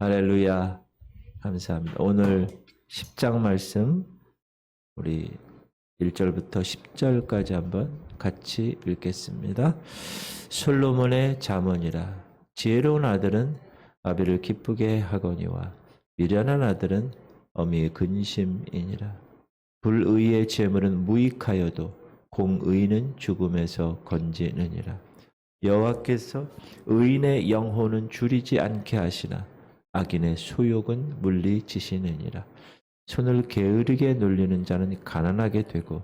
할렐루야. 감사합니다. 오늘 10장 말씀 우리 1절부터 10절까지 한번 같이 읽겠습니다. 솔로몬의 잠언이라. 지혜로운 아들은 아비를 기쁘게 하거니와 미련한 아들은 어미의 근심이니라. 불의의 재물은 무익하여도 공의는 죽음에서 건지느니라. 여호와께서 의인의 영혼은 줄이지 않게 하시나 악인의 소욕은 물리치시느니라. 손을 게으르게 놀리는 자는 가난하게 되고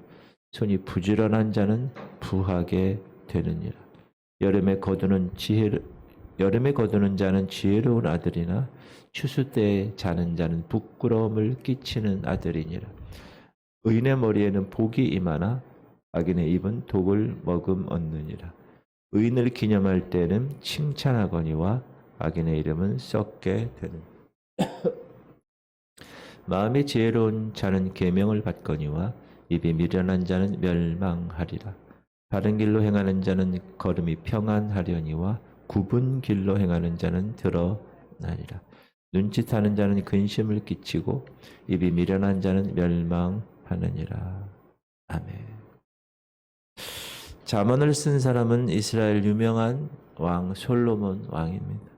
손이 부지런한 자는 부하게 되느니라. 여름에 거두는 자는 지혜로운 아들이나 추수 때에 자는 자는 부끄러움을 끼치는 아들이니라. 의인의 머리에는 복이 임하나 악인의 입은 독을 머금 얻느니라. 의인을 기념할 때는 칭찬하거니와 악인의 이름은 썩게 되는. 마음이 지혜로운 자는 계명을 받거니와 입이 미련한 자는 멸망하리라. 바른 길로 행하는 자는 걸음이 평안하려니와 굽은 길로 행하는 자는 드러나리라. 눈짓하는 자는 근심을 끼치고 입이 미련한 자는 멸망하느니라. 아멘. 잠언을 쓴 사람은 이스라엘 유명한 왕 솔로몬 왕입니다.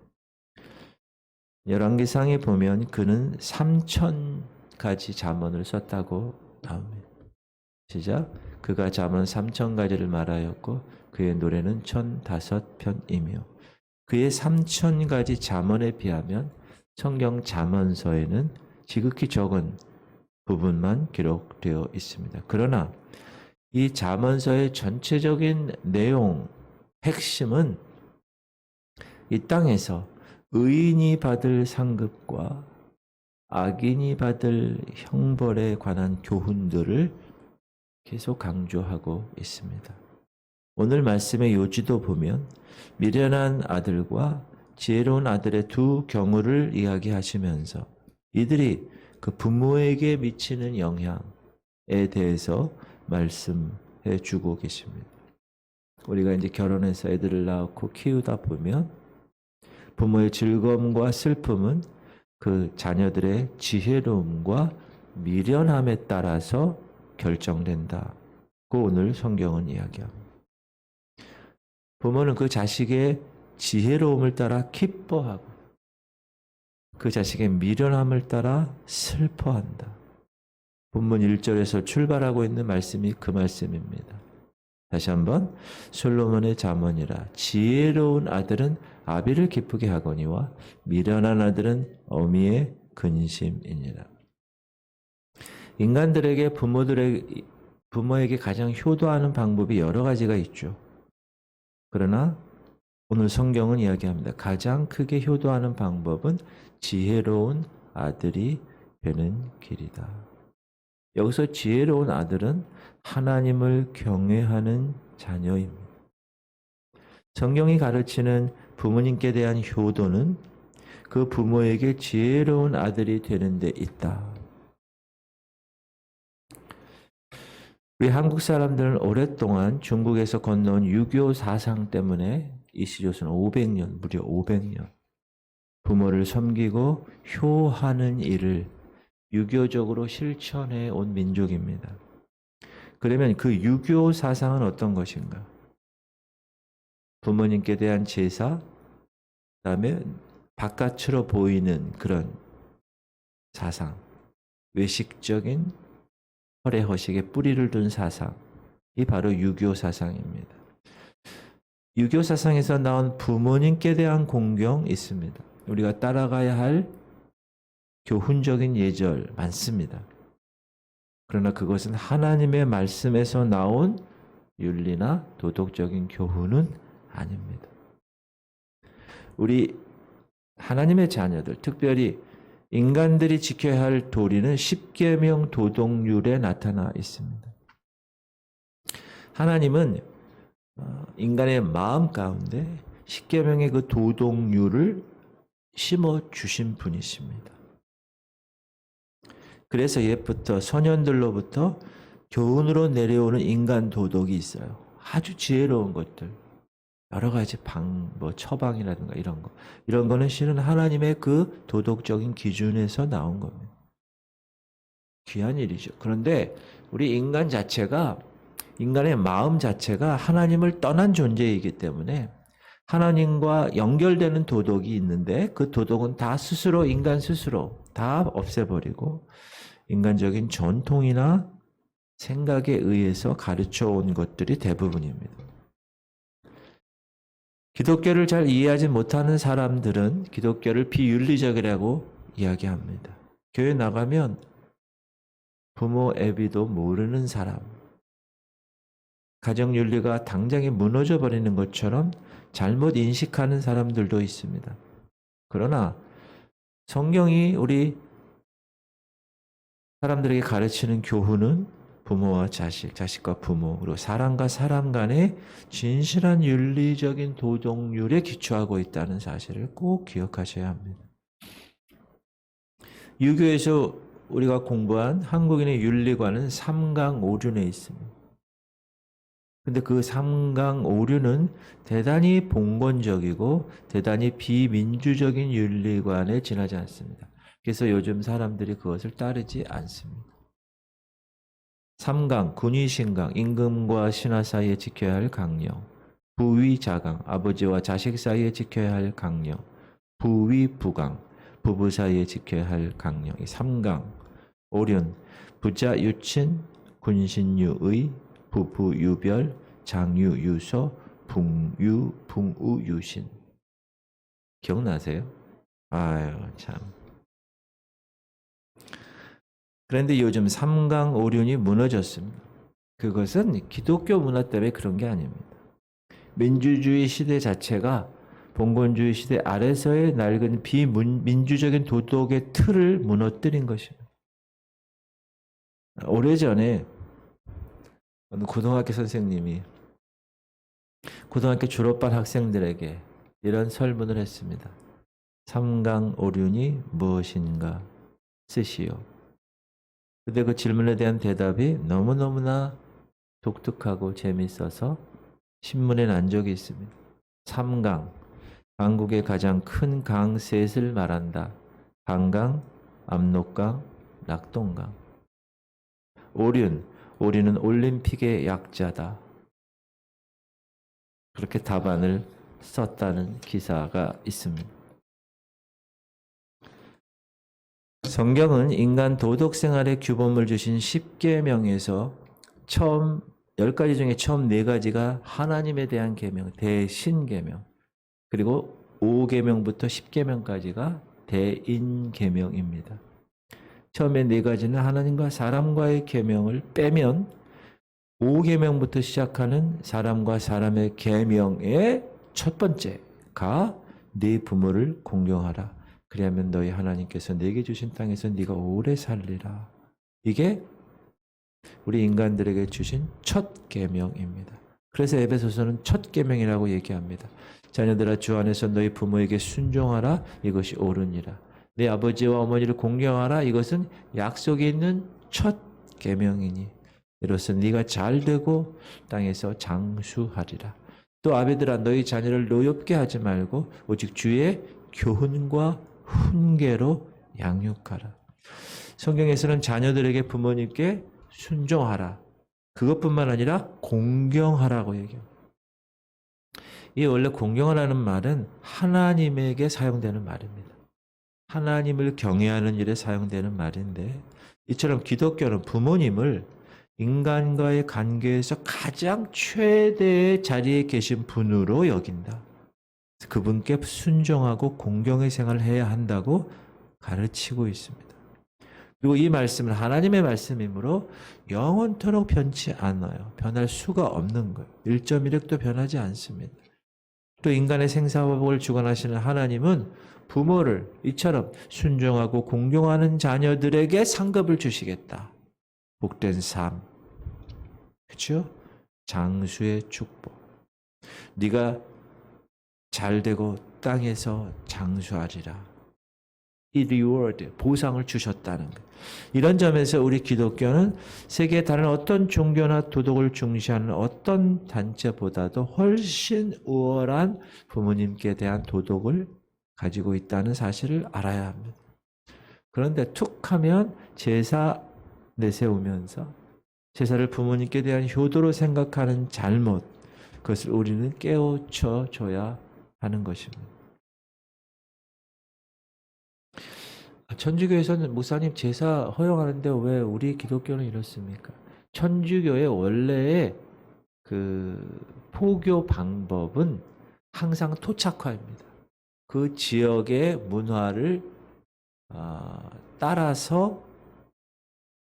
열왕기상에 보면 그는 3,000가지 잠언을 썼다고 나옵니다. 시작. 그가 잠언 3,000가지를 말하였고 그의 노래는 1,005편이며 그의 3,000가지 잠언에 비하면 성경 잠언서에는 지극히 적은 부분만 기록되어 있습니다. 그러나 이 잠언서의 전체적인 내용, 핵심은 이 땅에서 의인이 받을 상급과 악인이 받을 형벌에 관한 교훈들을 계속 강조하고 있습니다. 오늘 말씀의 요지도 보면 미련한 아들과 지혜로운 아들의 두 경우를 이야기하시면서 이들이 그 부모에게 미치는 영향에 대해서 말씀해 주고 계십니다. 우리가 이제 결혼해서 애들을 낳고 키우다 보면 부모의 즐거움과 슬픔은 그 자녀들의 지혜로움과 미련함에 따라서 결정된다고 오늘 성경은 이야기합니다. 부모는 그 자식의 지혜로움을 따라 기뻐하고 그 자식의 미련함을 따라 슬퍼한다. 본문 1절에서 출발하고 있는 말씀이 그 말씀입니다. 다시 한번 솔로몬의 잠언이라. 지혜로운 아들은 아비를 기쁘게 하거니와 미련한 아들은 어미의 근심이니라. 인간들에게 부모에게 가장 효도하는 방법이 여러 가지가 있죠. 그러나 오늘 성경은 이야기합니다. 가장 크게 효도하는 방법은 지혜로운 아들이 되는 길이다. 여기서 지혜로운 아들은 하나님을 경외하는 자녀입니다. 성경이 가르치는 부모님께 대한 효도는 그 부모에게 지혜로운 아들이 되는 데 있다. 우리 한국 사람들은 오랫동안 중국에서 건너온 유교 사상 때문에 이시조선 500년, 무려 500년 부모를 섬기고 효하는 일을 유교적으로 실천해 온 민족입니다. 그러면 그 유교 사상은 어떤 것인가? 부모님께 대한 제사, 그다음에 바깥으로 보이는 그런 사상, 외식적인 허례허식에 뿌리를 둔 사상이 바로 유교 사상입니다. 유교 사상에서 나온 부모님께 대한 공경 있습니다. 우리가 따라가야 할 교훈적인 예절 많습니다. 그러나 그것은 하나님의 말씀에서 나온 윤리나 도덕적인 교훈은 아닙니다. 우리 하나님의 자녀들, 특별히 인간들이 지켜야 할 도리는 십계명 도덕률에 나타나 있습니다. 하나님은 인간의 마음 가운데 십계명의 그 도덕률을 심어 주신 분이십니다. 그래서 옛부터 선현들로부터 교훈으로 내려오는 인간 도덕이 있어요. 아주 지혜로운 것들. 여러 가지 처방이라든가 이런 거는 실은 하나님의 그 도덕적인 기준에서 나온 겁니다. 귀한 일이죠. 그런데 우리 인간의 마음 자체가 하나님을 떠난 존재이기 때문에 하나님과 연결되는 도덕이 있는데 그 도덕은 인간 스스로 다 없애버리고 인간적인 전통이나 생각에 의해서 가르쳐 온 것들이 대부분입니다. 기독교를 잘 이해하지 못하는 사람들은 기독교를 비윤리적이라고 이야기합니다. 교회 나가면 부모 애비도 모르는 사람, 가정윤리가 당장에 무너져 버리는 것처럼 잘못 인식하는 사람들도 있습니다. 그러나 성경이 우리 사람들에게 가르치는 교훈은 부모와 자식, 자식과 부모, 그리고 사람과 사람 간의 진실한 윤리적인 도덕률에 기초하고 있다는 사실을 꼭 기억하셔야 합니다. 유교에서 우리가 공부한 한국인의 윤리관은 삼강오륜에 있습니다. 근데 그 삼강오륜은 대단히 봉건적이고 대단히 비민주적인 윤리관에 지나지 않습니다. 그래서 요즘 사람들이 그것을 따르지 않습니다. 삼강, 군위신강, 임금과 신하 사이에 지켜야 할 강령, 부위자강, 아버지와 자식 사이에 지켜야 할 강령, 부위부강, 부부 사이에 지켜야 할 강령, 이 삼강, 오륜, 부자 유친, 군신유의, 부부유별, 장유유서, 붕우유신. 기억나세요? 아유 참. 그런데 요즘 삼강오륜이 무너졌습니다. 그것은 기독교 문화 때문에 그런 게 아닙니다. 민주주의 시대 자체가 봉건주의 시대 아래서의 낡은 비민주적인 도덕의 틀을 무너뜨린 것입니다. 오래전에 어느 고등학교 선생님이 고등학교 졸업반 학생들에게 이런 설문을 했습니다. 삼강오륜이 무엇인가 쓰시오. 근데 그 질문에 대한 대답이 너무너무나 독특하고 재밌어서 신문에 난 적이 있습니다. 삼강, 한국의 가장 큰 강 셋을 말한다. 한강, 압록강, 낙동강. 오륜, 오륜은 올림픽의 약자다. 그렇게 답안을 썼다는 기사가 있습니다. 성경은 인간 도덕 생활의 규범을 주신 10계명에서 10가지 중에 처음 4가지가 하나님에 대한 계명, 대신계명, 그리고 5계명부터 10계명까지가 대인계명입니다. 처음에 4가지는 하나님과 사람과의 계명을 빼면 5계명부터 시작하는 사람과 사람의 계명의 첫 번째가 네 부모를 공경하라. 그리하면 너희 하나님께서 내게 주신 땅에서 네가 오래 살리라. 이게 우리 인간들에게 주신 첫 계명입니다. 그래서 에베소서는 첫 계명이라고 얘기합니다. 자녀들아 주 안에서 너희 부모에게 순종하라. 이것이 옳으니라. 내 아버지와 어머니를 공경하라. 이것은 약속이 있는 첫 계명이니 이로써 네가 잘되고 땅에서 장수하리라. 또 아베들아 너희 자녀를 노엽게 하지 말고 오직 주의 교훈과 훈계로 양육하라. 성경에서는 자녀들에게 부모님께 순종하라. 그것뿐만 아니라 공경하라고 얘기해요. 이 원래 공경하라는 말은 하나님에게 사용되는 말입니다. 하나님을 경외하는 일에 사용되는 말인데 이처럼 기독교는 부모님을 인간과의 관계에서 가장 최대의 자리에 계신 분으로 여긴다. 그분께 순종하고 공경의 생활을 해야 한다고 가르치고 있습니다. 그리고 이 말씀은 하나님의 말씀이므로 영원토록 변치 않아요. 변할 수가 없는 거예요. 1.1획도 변하지 않습니다. 또 인간의 생사화복을 주관하시는 하나님은 부모를 이처럼 순종하고 공경하는 자녀들에게 상급을 주시겠다. 복된 삶, 그렇죠? 장수의 축복. 네가 잘되고 땅에서 장수하리라. 이 reward, 보상을 주셨다는 것. 이런 점에서 우리 기독교는 세계 다른 어떤 종교나 도덕을 중시하는 어떤 단체보다도 훨씬 우월한 부모님께 대한 도덕을 가지고 있다는 사실을 알아야 합니다. 그런데 툭 하면 제사 내세우면서 제사를 부모님께 대한 효도로 생각하는 잘못, 그것을 우리는 깨우쳐 줘야 하는 것입니다. 천주교에서는 목사님 제사 허용하는데 왜 우리 기독교는 이렇습니까? 천주교의 원래의 그 포교 방법은 항상 토착화입니다. 그 지역의 문화를 따라서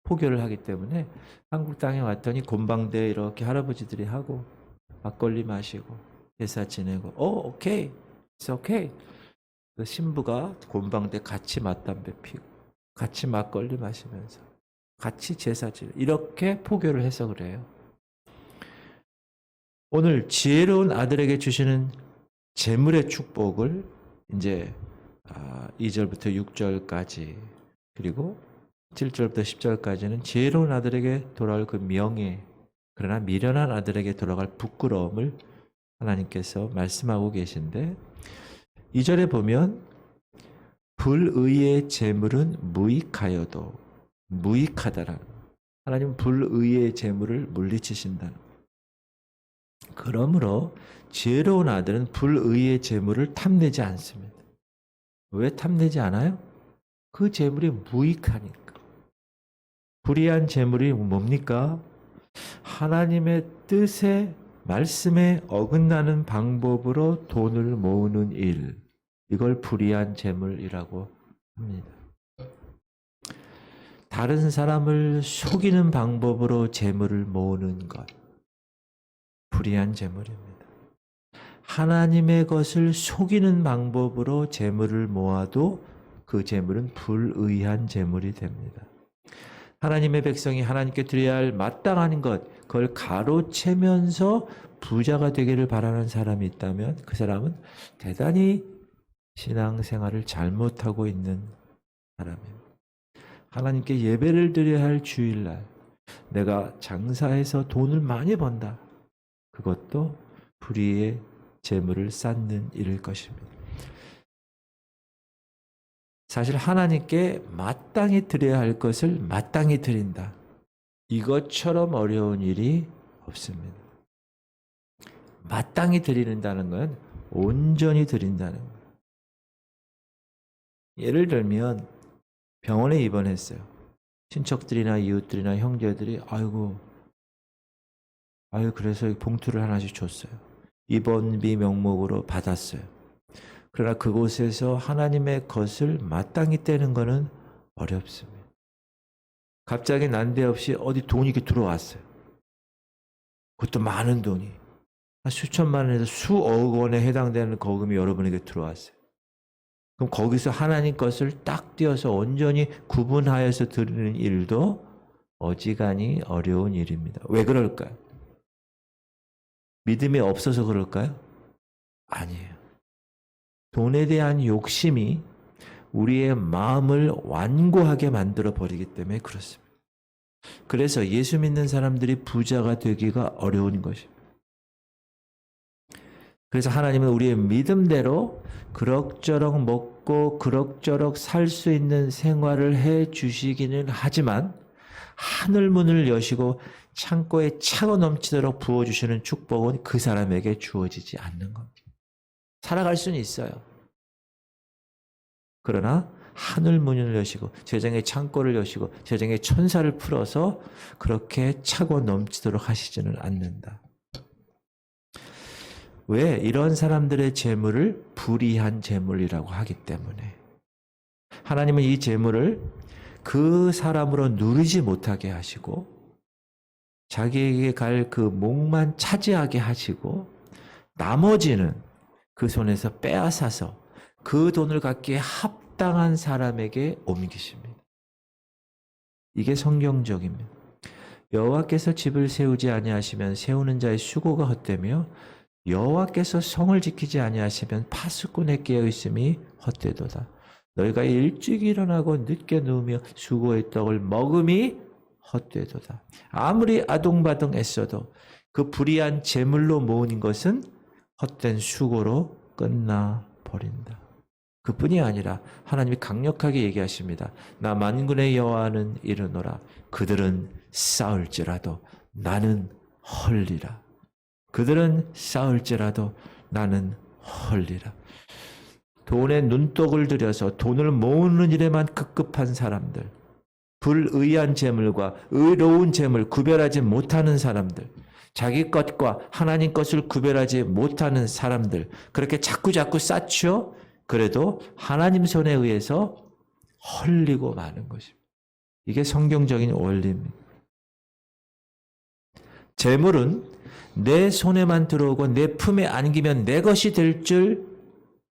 포교를 하기 때문에 한국 땅에 왔더니 곤방대에 이렇게 할아버지들이 하고 막걸리 마시고 제사 지내고 오케이, it's okay. 그 신부가 곤방대 같이 맞담배 피고 같이 막걸리 마시면서 같이 제사 지내 이렇게 포교를 해서 그래요. 오늘 지혜로운 아들에게 주시는 재물의 축복을 이제 2절부터 6절까지 그리고 7절부터 10절까지는 지혜로운 아들에게 돌아올 그 명예, 그러나 미련한 아들에게 돌아갈 부끄러움을 하나님께서 말씀하고 계신데 2절에 보면 불의의 재물은 무익하여도 무익하다라는, 하나님은 불의의 재물을 물리치신다는. 그러므로 지혜로운 아들은 불의의 재물을 탐내지 않습니다. 왜 탐내지 않아요? 그 재물이 무익하니까. 불의한 재물이 뭡니까? 하나님의 뜻에 말씀에 어긋나는 방법으로 돈을 모으는 일, 이걸 불의한 재물이라고 합니다. 다른 사람을 속이는 방법으로 재물을 모으는 것, 불의한 재물입니다. 하나님의 것을 속이는 방법으로 재물을 모아도 그 재물은 불의한 재물이 됩니다. 하나님의 백성이 하나님께 드려야 할 마땅한 것, 그걸 가로채면서 부자가 되기를 바라는 사람이 있다면 그 사람은 대단히 신앙생활을 잘못하고 있는 사람입니다. 하나님께 예배를 드려야 할 주일날 내가 장사해서 돈을 많이 번다. 그것도 불의의 재물을 쌓는 일일 것입니다. 사실 하나님께 마땅히 드려야 할 것을 마땅히 드린다. 이것처럼 어려운 일이 없습니다. 마땅히 드린다는 건 온전히 드린다는 거예요. 예를 들면 병원에 입원했어요. 친척들이나 이웃들이나 형제들이 그래서 봉투를 하나씩 줬어요. 입원비 명목으로 받았어요. 그러나 그곳에서 하나님의 것을 마땅히 떼는 것은 어렵습니다. 갑자기 난데없이 어디 돈이 이렇게 들어왔어요. 그것도 많은 돈이. 수천만 원에서 수억 원에 해당되는 거금이 여러분에게 들어왔어요. 그럼 거기서 하나님 것을 딱 떼어서 온전히 구분하여서 드리는 일도 어지간히 어려운 일입니다. 왜 그럴까요? 믿음이 없어서 그럴까요? 아니에요. 돈에 대한 욕심이 우리의 마음을 완고하게 만들어 버리기 때문에 그렇습니다. 그래서 예수 믿는 사람들이 부자가 되기가 어려운 것입니다. 그래서 하나님은 우리의 믿음대로 그럭저럭 먹고 그럭저럭 살 수 있는 생활을 해 주시기는 하지만 하늘 문을 여시고 창고에 차고 넘치도록 부어주시는 축복은 그 사람에게 주어지지 않는 겁니다. 살아갈 수는 있어요. 그러나 하늘 문을 여시고 재정의 창고를 여시고 재정의 천사를 풀어서 그렇게 차고 넘치도록 하시지는 않는다. 왜? 이런 사람들의 재물을 불의한 재물이라고 하기 때문에 하나님은 이 재물을 그 사람으로 누리지 못하게 하시고 자기에게 갈 그 목만 차지하게 하시고 나머지는 그 손에서 빼앗아서 그 돈을 갖기에 합당한 사람에게 옮기십니다. 이게 성경적입니다. 여호와께서 집을 세우지 아니하시면 세우는 자의 수고가 헛되며 여호와께서 성을 지키지 아니하시면 파수꾼의 깨어 있음이 헛되도다. 너희가 일찍 일어나고 늦게 누우며 수고의 떡을 먹음이 헛되도다. 아무리 아둥바둥 애써도 그 불의한 재물로 모은 것은 헛된 수고로 끝나 버린다. 그뿐이 아니라 하나님이 강력하게 얘기하십니다. 나 만군의 여호와는 이르노라. 그들은 싸울지라도 나는 헐리라. 그들은 싸울지라도 나는 헐리라. 돈에 눈독을 들여서 돈을 모으는 일에만 급급한 사람들, 불의한 재물과 의로운 재물 구별하지 못하는 사람들, 자기 것과 하나님 것을 구별하지 못하는 사람들, 그렇게 자꾸자꾸 쌓죠. 그래도 하나님 손에 의해서 헐리고 마는 것입니다. 이게 성경적인 원리입니다. 재물은 내 손에만 들어오고 내 품에 안기면 내 것이 될 줄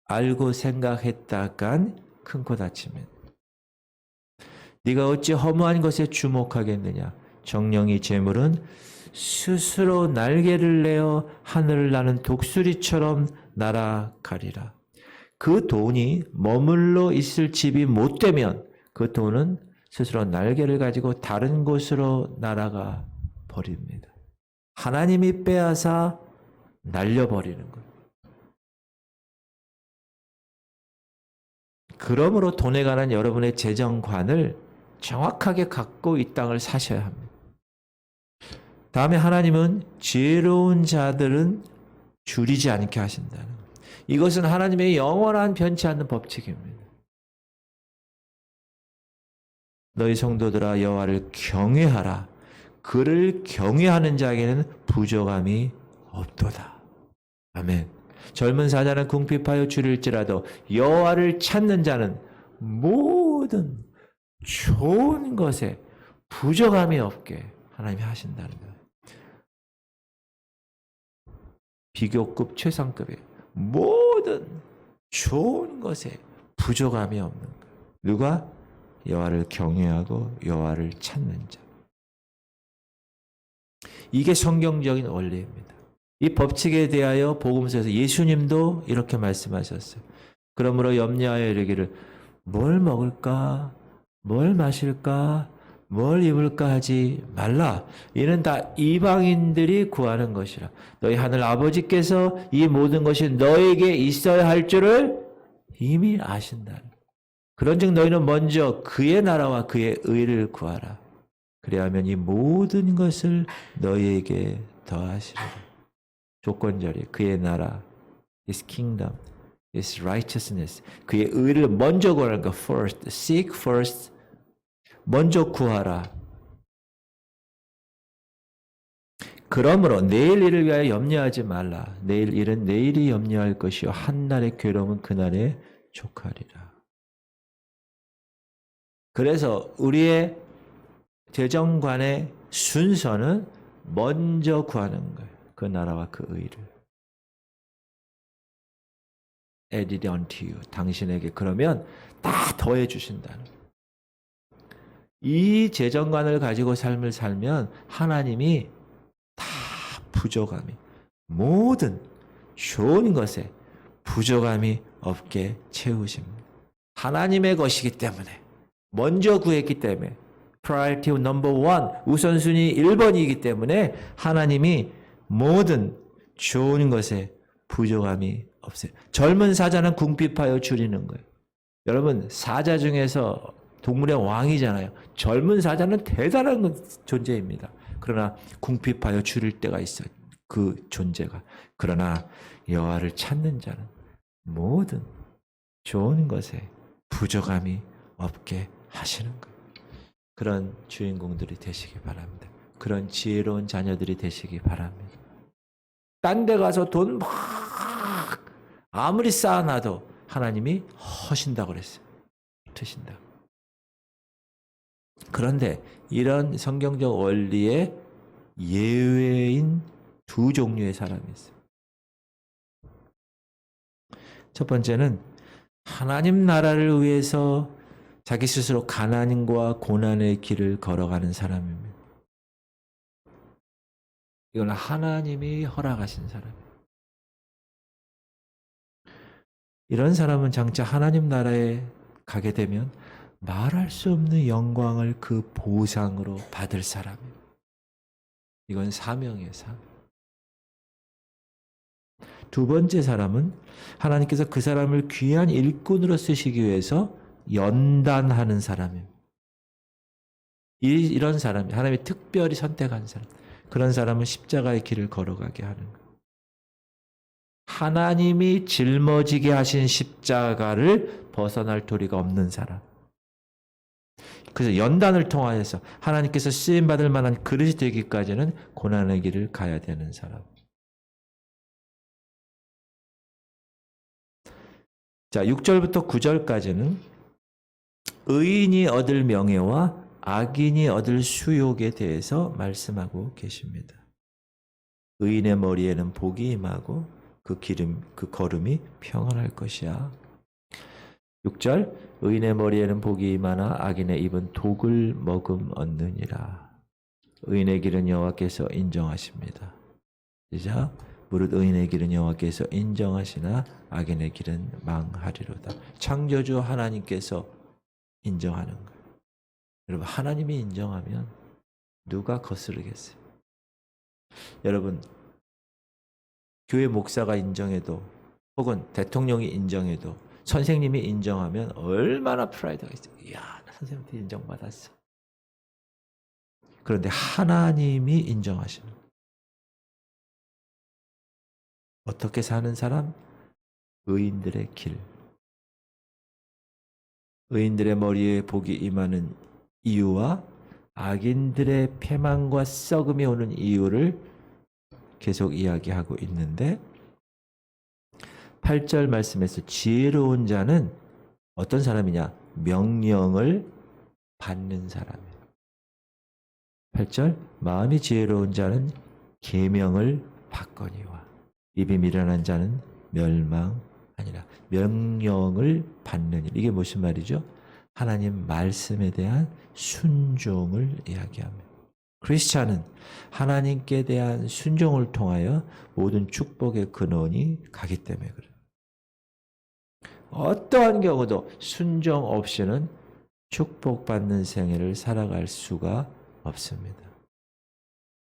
알고 생각했다간 큰 코 다칩니다. 네가 어찌 허무한 것에 주목하겠느냐. 정령이 재물은 스스로 날개를 내어 하늘을 나는 독수리처럼 날아가리라. 그 돈이 머물러 있을 집이 못 되면 그 돈은 스스로 날개를 가지고 다른 곳으로 날아가 버립니다. 하나님이 빼앗아 날려버리는 거예요. 그러므로 돈에 관한 여러분의 재정관을 정확하게 갖고 이 땅을 사셔야 합니다. 다음에 하나님은 지혜로운 자들은 줄이지 않게 하신다는 거예요. 이것은 하나님의 영원한 변치 않는 법칙입니다. 너희 성도들아 여호와를 경외하라. 그를 경외하는 자에게는 부족함이 없도다. 아멘. 젊은 사자는 궁핍하여 줄일지라도 여호와를 찾는 자는 모든 좋은 것에 부족함이 없게 하나님이 하신다는 거예요. 비교급 최상급이에요. 모든 좋은 것에 부족함이 없는 거예요. 누가? 여호와를 경외하고 여호와를 찾는 자. 이게 성경적인 원리입니다. 이 법칙에 대하여 복음서에서 예수님도 이렇게 말씀하셨어요. 그러므로 염려하여 이르기를 뭘 먹을까? 뭘 마실까? 뭘 입을까 하지 말라. 이는 다 이방인들이 구하는 것이라. 너희 하늘 아버지께서 이 모든 것이 너에게 있어야 할 줄을 이미 아신다. 그런즉 너희는 먼저 그의 나라와 그의 의를 구하라. 그래야면 이 모든 것을 너희에게 더하시리라. 조건절이 그의 나라, His kingdom, His righteousness, 그의 의를 먼저 구하는 거, first, seek first, 먼저 구하라. 그러므로 내일 일을 위하여 염려하지 말라. 내일 일은 내일이 염려할 것이요 한날의 괴로움은 그날에 족하리라. 그래서 우리의 재정관의 순서는 먼저 구하는 거예요. 그 나라와 그 의를. Added unto you. 당신에게 그러면 다 더해 주신다는 거예요. 이 재정관을 가지고 삶을 살면 하나님이 다 부족함이 모든 좋은 것에 부족함이 없게 채우십니다. 하나님의 것이기 때문에 먼저 구했기 때문에 priority number one 우선순위 1번이기 때문에 하나님이 모든 좋은 것에 부족함이 없어요. 젊은 사자는 궁핍하여 줄이는 거예요. 여러분 사자 중에서 동물의 왕이잖아요. 젊은 사자는 대단한 존재입니다. 그러나 궁핍하여 줄일 때가 있어요. 그 존재가. 그러나 여호와를 찾는 자는 모든 좋은 것에 부족함이 없게 하시는 거예요. 그런 주인공들이 되시기 바랍니다. 그런 지혜로운 자녀들이 되시기 바랍니다. 딴 데 가서 돈 막 아무리 쌓아놔도 하나님이 허신다고 그랬어요. 드신다. 그런데 이런 성경적 원리에 예외인 두 종류의 사람이 있어요. 첫 번째는 하나님 나라를 위해서 자기 스스로 가난과 고난의 길을 걸어가는 사람입니다. 이건 하나님이 허락하신 사람이에요. 이런 사람은 장차 하나님 나라에 가게 되면 말할 수 없는 영광을 그 보상으로 받을 사람이에요. 이건 사명이에요. 사명. 두 번째 사람은 하나님께서 그 사람을 귀한 일꾼으로 쓰시기 위해서 연단하는 사람이에요. 이런 사람, 하나님이 특별히 선택한 사람, 그런 사람은 십자가의 길을 걸어가게 하는 거예요. 하나님이 짊어지게 하신 십자가를 벗어날 도리가 없는 사람. 그래서 연단을 통하여서 하나님께서 쓰임받을 만한 그릇이 되기까지는 고난의 길을 가야 되는 사람. 자, 6절부터 9절까지는 의인이 얻을 명예와 악인이 얻을 수욕에 대해서 말씀하고 계십니다. 의인의 머리에는 복이 임하고 그 걸음이 평안할 것이야. 6절 의인의 머리에는 복이 임하나 악인의 입은 독을 머금 얻느니라. 의인의 길은 여호와께서 인정하십니다. 시작. 무릇 의인의 길은 여호와께서 인정하시나 악인의 길은 망하리로다. 창조주 하나님께서 인정하는 거예요. 여러분, 하나님이 인정하면 누가 거스르겠어요? 여러분, 교회 목사가 인정해도 혹은 대통령이 인정해도 선생님이 인정하면 얼마나 프라이드가 있어요. 이야, 나 선생님한테 인정받았어. 그런데 하나님이 인정하시는 거예요. 어떻게 사는 사람? 의인들의 길. 의인들의 머리에 복이 임하는 이유와 악인들의 패망과 썩음이 오는 이유를 계속 이야기하고 있는데 8절 말씀에서 지혜로운 자는 어떤 사람이냐? 명령을 받는 사람이에요. 8절 마음이 지혜로운 자는 계명을 받거니와 입이 미련한 자는 멸망하니라. 명령을 받는 일. 이게 무슨 말이죠? 하나님 말씀에 대한 순종을 이야기합니다. 크리스찬은 하나님께 대한 순종을 통하여 모든 축복의 근원이 가기 때문에 그래요. 어떠한 경우도 순종 없이는 축복받는 생애를 살아갈 수가 없습니다.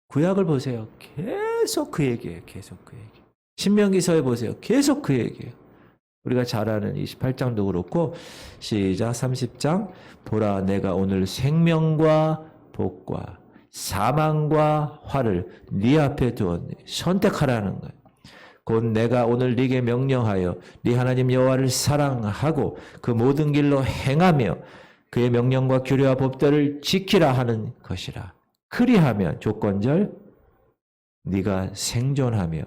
구약을 보세요. 계속 그 얘기예요. 계속 그 얘기. 신명기서에 보세요. 계속 그 얘기예요. 우리가 잘 아는 28장도 그렇고 시작 30장 보라 내가 오늘 생명과 복과 사망과 화를 네 앞에 두었네. 선택하라는 거예요. 곧 내가 오늘 네게 명령하여 네 하나님 여호와를 사랑하고 그 모든 길로 행하며 그의 명령과 규례와 법도를 지키라 하는 것이라. 그리하면 조건절 네가 생존하며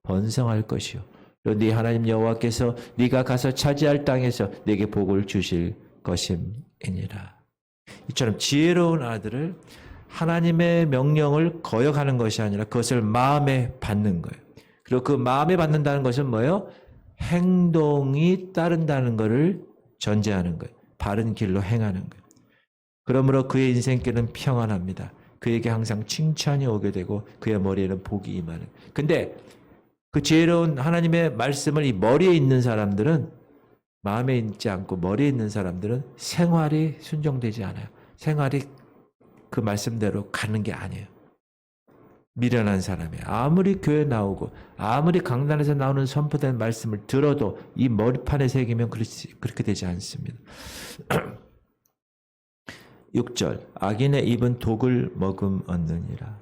번성할 것이요 또 네 하나님 여호와께서 네가 가서 차지할 땅에서 네게 복을 주실 것임이니라. 이처럼 지혜로운 아들을 하나님의 명령을 거역하는 것이 아니라 그것을 마음에 받는 거예요. 그리고 그 마음에 받는다는 것은 뭐예요? 행동이 따른다는 것을 전제하는 거예요. 바른 길로 행하는 거예요. 그러므로 그의 인생길은 평안합니다. 그에게 항상 칭찬이 오게 되고 그의 머리에는 복이 임하는. 근데 그 지혜로운 하나님의 말씀을 이 머리에 있는 사람들은 마음에 있지 않고 머리에 있는 사람들은 생활이 순종되지 않아요. 생활이 그 말씀대로 가는 게 아니에요. 미련한 사람이에요. 아무리 교회 나오고 아무리 강단에서 나오는 선포된 말씀을 들어도 이 머리판에 새기면 그렇게 되지 않습니다. 6절 악인의 입은 독을 머금 얻느니라.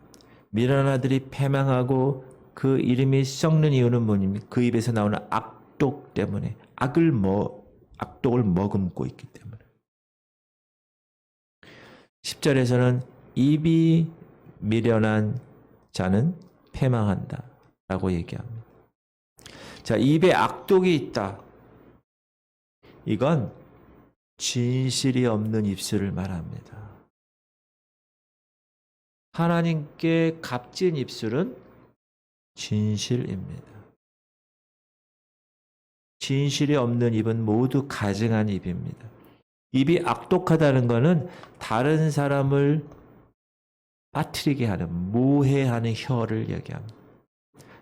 미련한 아들이 패망하고 그 이름이 썩는 이유는 뭐냐면 그 입에서 나오는 악독 때문에 악독을 머금고 있기 때문에. 10절에서는 입이 미련한 자는 패망한다 라고 얘기합니다. 자, 입에 악독이 있다. 이건 진실이 없는 입술을 말합니다. 하나님께 값진 입술은 진실입니다. 진실이 없는 입은 모두 가증한 입입니다. 입이 악독하다는 것은 다른 사람을 빠뜨리게 하는, 모해하는 혀를 얘기합니다.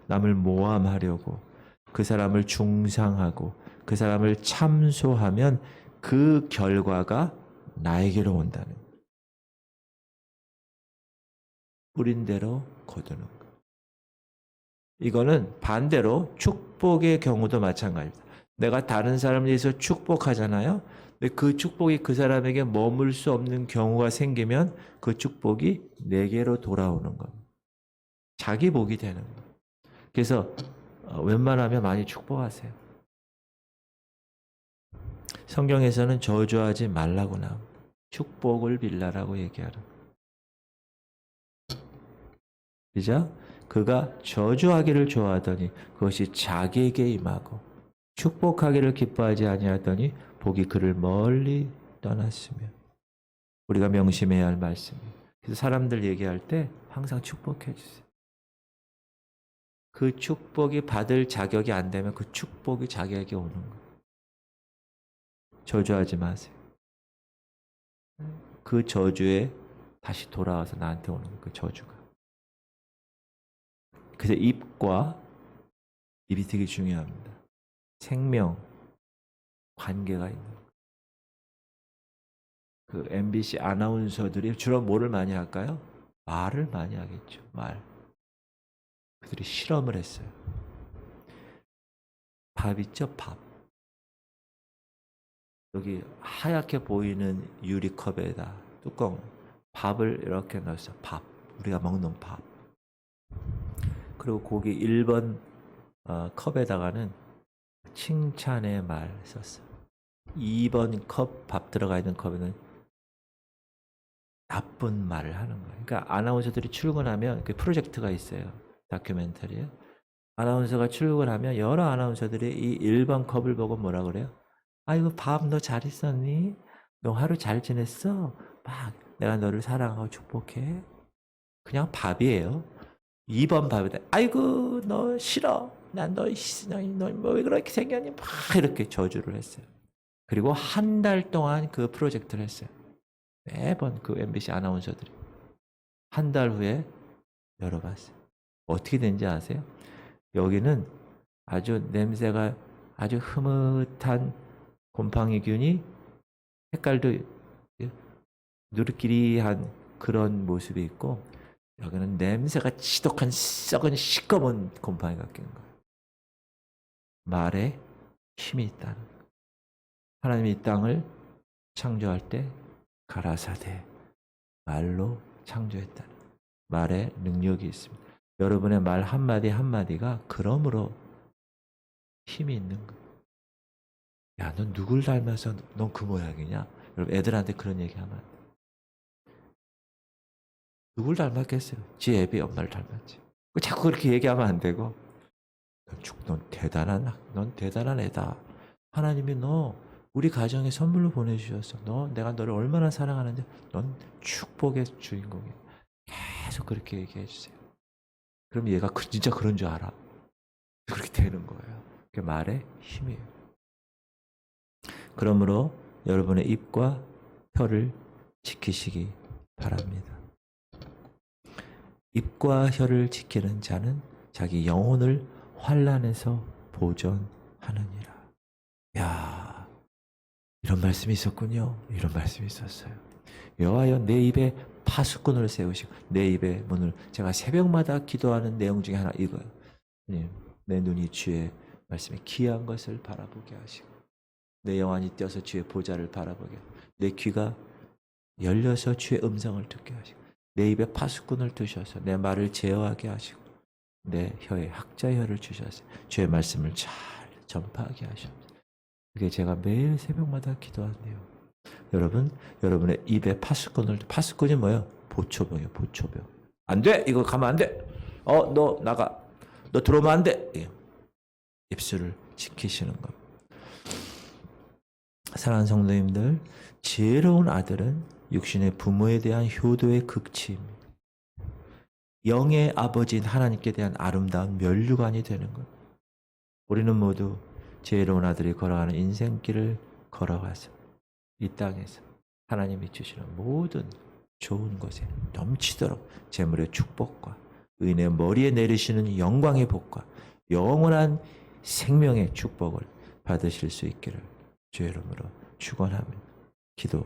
남을 모함하려고 그 사람을 중상하고 그 사람을 참소하면 그 결과가 나에게로 온다는 거예요. 뿌린 대로 거두는 거예요. 이거는 반대로 축복의 경우도 마찬가지입니다. 내가 다른 사람에 대해서 축복하잖아요. 근데 그 축복이 그 사람에게 머물 수 없는 경우가 생기면 그 축복이 내게로 돌아오는 겁니다. 자기 복이 되는 거예요. 그래서 웬만하면 많이 축복하세요. 성경에서는 저주하지 말라고 나옵니다. 축복을 빌라라고 얘기하라. 그죠? 그가 저주하기를 좋아하더니 그것이 자기에게 임하고 축복하기를 기뻐하지 아니하더니 복이 그를 멀리 떠났으며. 우리가 명심해야 할 말씀이에요. 그래서 사람들 얘기할 때 항상 축복해 주세요. 그 축복이 받을 자격이 안 되면 그 축복이 자기에게 오는 거예요. 저주하지 마세요. 그 저주에 다시 돌아와서 나한테 오는 거예요. 그 저주가. 그래서 입이 되게 중요합니다. 생명, 관계가 있는 거예요. 그 MBC 아나운서들이 주로 뭐를 많이 할까요? 말을 많이 하겠죠. 말. 그들이 실험을 했어요. 밥 있죠? 밥. 여기 하얗게 보이는 유리컵에다 뚜껑 밥을 이렇게 넣었어. 밥. 우리가 먹는 밥. 그리고 거기 1번 컵에다가는 칭찬의 말 썼어. 2번 컵 밥 들어가 있는 컵에는 나쁜 말을 하는 거예요. 그러니까 아나운서들이 출근하면 그 프로젝트가 있어요. 다큐멘터리에. 아나운서가 출근하면 여러 아나운서들이 이 1번 컵을 보고 뭐라 그래요? 아이고 밥 너 잘 있었니? 너 하루 잘 지냈어? 막 내가 너를 사랑하고 축복해. 그냥 밥이에요. 2번 밥에다 아이고 너 싫어. 난 너 뭐 왜 그렇게 생겼니? 막 이렇게 저주를 했어요. 그리고 한 달 동안 그 프로젝트를 했어요. 매번 그 MBC 아나운서들이. 한 달 후에 열어봤어요. 어떻게 된지 아세요? 여기는 아주 냄새가 아주 흐뭇한 곰팡이균이 색깔도 누르끼리한 그런 모습이 있고 여기는 냄새가 지독한 썩은 시꺼먼 곰팡이가 낀 거예요. 말에 힘이 있다는 거예요. 하나님이 이 땅을 창조할 때 가라사대 말로 창조했다는 거예요. 말에 능력이 있습니다. 여러분의 말 한마디 한마디가 그러므로 힘이 있는 거예요. 야, 넌 누굴 닮아서 넌 그 모양이냐? 여러분 애들한테 그런 얘기하면 안 돼. 누굴 닮았겠어요? 지 애비 엄마를 닮았지. 자꾸 그렇게 얘기하면 안 되고 넌 대단한 애다. 하나님이 너 우리 가정에 선물로 보내주셨어. 내가 너를 얼마나 사랑하는지 넌 축복의 주인공이야. 계속 그렇게 얘기해 주세요. 그럼 얘가 진짜 그런 줄 알아. 그렇게 되는 거예요. 그게 말의 힘이에요. 그러므로 여러분의 입과 혀를 지키시기 바랍니다. 입과 혀를 지키는 자는 자기 영혼을 환난에서 보존하느니라. 야, 이런 말씀이 있었군요. 이런 말씀이 있었어요. 여호와여 내 입에 파수꾼을 세우시고 내 입의 문을 제가 새벽마다 기도하는 내용 중에 하나 이거예요. 내 눈이 주의 말씀에 귀한 것을 바라보게 하시고 내 영안이 떼어서 주의 보좌를 바라보게 하시고 내 귀가 열려서 주의 음성을 듣게 하시고 내 입에 파수꾼을 두셔서 내 말을 제어하게 하시고 내 혀에 학자혀를 주셔서 주의 말씀을 잘 전파하게 하십니다. 그게 제가 매일 새벽마다 기도하네요. 여러분, 여러분의 입에 파수꾼이 뭐예요? 보초병이에요. 보초병. 안 돼! 이거 가면 안 돼! 너 나가. 너 들어오면 안 돼! 예. 입술을 지키시는 겁니다. 사랑하는 성도님들, 지혜로운 아들은 육신의 부모에 대한 효도의 극치입니다. 영의 아버지인 하나님께 대한 아름다운 면류관이 되는 것. 우리는 모두 지혜로운 아들이 걸어가는 인생길을 걸어가서 이 땅에서 하나님이 주시는 모든 좋은 것에 넘치도록 재물의 축복과 의인의 머리에 내리시는 영광의 복과 영원한 생명의 축복을 받으실 수 있기를 주의 이름으로 축원하며 기도